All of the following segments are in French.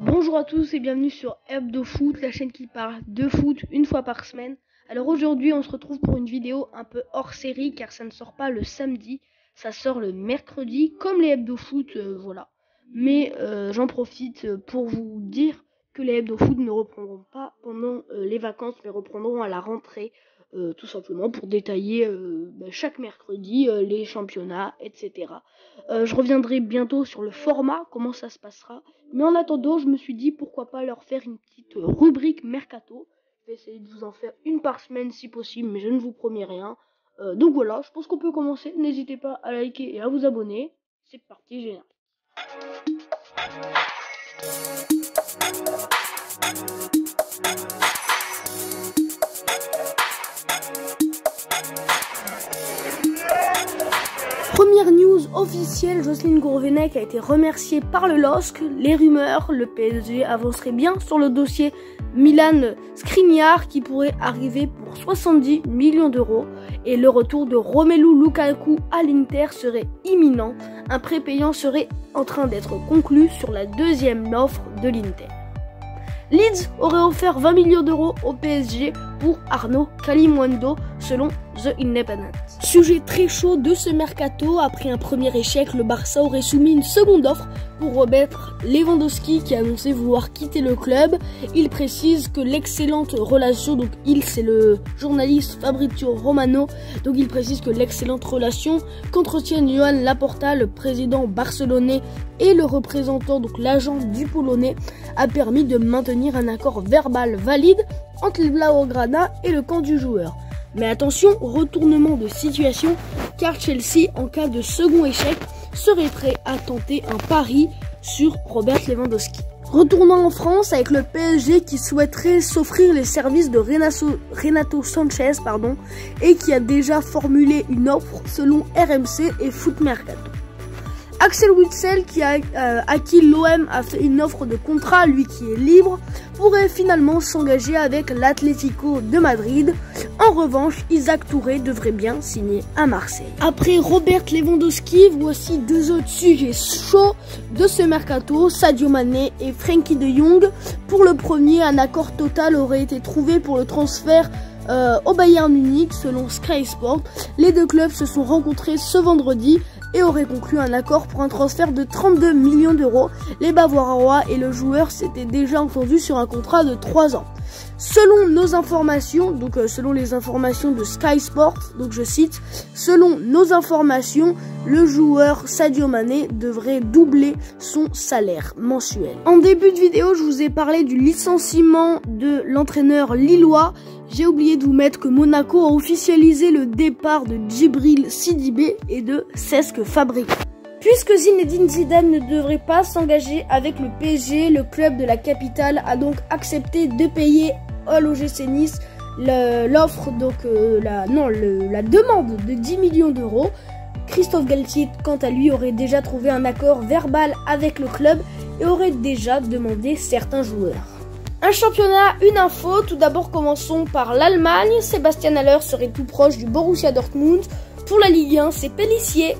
Bonjour à tous et bienvenue sur Hebdo Foot, la chaîne qui parle de foot une fois par semaine. Alors aujourd'hui on se retrouve pour une vidéo un peu hors série car ça ne sort pas le samedi, ça sort le mercredi comme les Hebdo Foot, voilà. Mais j'en profite pour vous dire que les Hebdo Foot ne reprendront pas pendant les vacances mais reprendront à la rentrée. Tout simplement pour détailler chaque mercredi les championnats, etc. Je reviendrai bientôt sur le format, comment ça se passera. Mais en attendant, je me suis dit pourquoi pas leur faire une petite rubrique mercato. Je vais essayer de vous en faire une par semaine si possible, mais je ne vous promets rien. Donc voilà, je pense qu'on peut commencer. N'hésitez pas à liker et à vous abonner. C'est parti, génial. Première news officielle, Jocelyne Gourvenec a été remerciée par le LOSC. Les rumeurs, le PSG avancerait bien sur le dossier Milan Skriniar qui pourrait arriver pour 70 millions d'euros et le retour de Romelu Lukaku à l'Inter serait imminent. Un prépayant serait en train d'être conclu sur la deuxième offre de l'Inter. Leeds aurait offert 20 millions d'euros au PSG pour Arnaud Kalimundo selon The Independent. Sujet très chaud de ce mercato, après un premier échec, le Barça aurait soumis une seconde offre pour Robert Lewandowski qui a annoncé vouloir quitter le club. Il précise que l'excellente relation, donc il c'est le journaliste Fabrizio Romano, donc il précise que l'excellente relation qu'entretiennent Joan Laporta, le président barcelonais, et le représentant, donc l'agent du Polonais, a permis de maintenir un accord verbal valide entre les Blaugrana et le camp du joueur. Mais attention, retournement de situation, car Chelsea, en cas de second échec, serait prêt à tenter un pari sur Robert Lewandowski. Retournant en France avec le PSG qui souhaiterait s'offrir les services de Renato Sanchez et qui a déjà formulé une offre selon RMC et Foot Mercato. Axel Witsel, à qui l'OM a fait une offre de contrat, lui qui est libre, pourrait finalement s'engager avec l'Atlético de Madrid. En revanche, Isaac Touré devrait bien signer à Marseille. Après Robert Lewandowski, voici deux autres sujets chauds de ce mercato, Sadio Mané et Frenkie de Jong. Pour le premier, un accord total aurait été trouvé pour le transfert au Bayern Munich selon Sky Sport. Les deux clubs se sont rencontrés ce vendredi et auraient conclu un accord pour un transfert de 32 millions d'euros. Les Bavarois et le joueur s'étaient déjà entendus sur un contrat de 3 ans. Selon nos informations, donc selon les informations de Sky Sport, donc je cite, selon nos informations, le joueur Sadio Mané devrait doubler son salaire mensuel. En début de vidéo, je vous ai parlé du licenciement de l'entraîneur lillois. J'ai oublié de vous mettre que Monaco a officialisé le départ de Djibril Sidibé et de Cesc Fabregas. Puisque Zinedine Zidane ne devrait pas s'engager avec le PSG, le club de la capitale a donc accepté de payer à l'OGC Nice l'offre, donc la demande de 10 millions d'euros. Christophe Galtier, quant à lui, aurait déjà trouvé un accord verbal avec le club et aurait déjà demandé certains joueurs. Un championnat, une info. Tout d'abord, commençons par l'Allemagne. Sébastien Haller serait tout proche du Borussia Dortmund. Pour la Ligue 1, c'est Pellissier,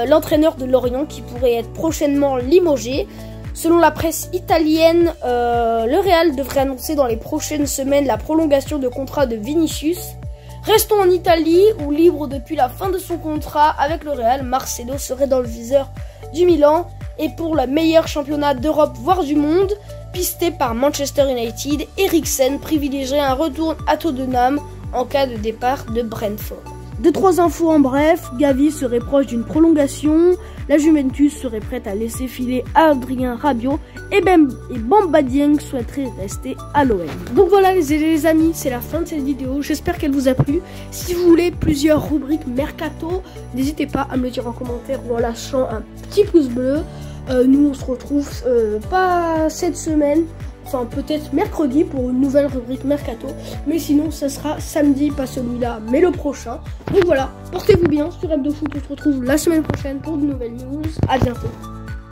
l'entraîneur de Lorient, qui pourrait être prochainement limogé. Selon la presse italienne, le Real devrait annoncer dans les prochaines semaines la prolongation de contrat de Vinicius. Restons en Italie, où libre depuis la fin de son contrat avec le Real, Marcelo serait dans le viseur du Milan. Et pour le meilleur championnat d'Europe, voire du monde, pisté par Manchester United, Eriksen privilégierait un retour à Tottenham en cas de départ de Brentford. 2-3 infos en bref, Gavi serait proche d'une prolongation, la Juventus serait prête à laisser filer Adrien Rabiot et Bamba Dieng souhaiterait rester à l'OM. Donc voilà les amis, c'est la fin de cette vidéo, j'espère qu'elle vous a plu. Si vous voulez plusieurs rubriques mercato, n'hésitez pas à me le dire en commentaire ou en lâchant un petit pouce bleu. Nous on se retrouve pas cette semaine, enfin peut-être mercredi pour une nouvelle rubrique mercato, mais sinon ça sera samedi, pas celui-là mais le prochain. Donc voilà, portez-vous bien sur Hebdo Foot, on se retrouve la semaine prochaine pour de nouvelles news, à bientôt.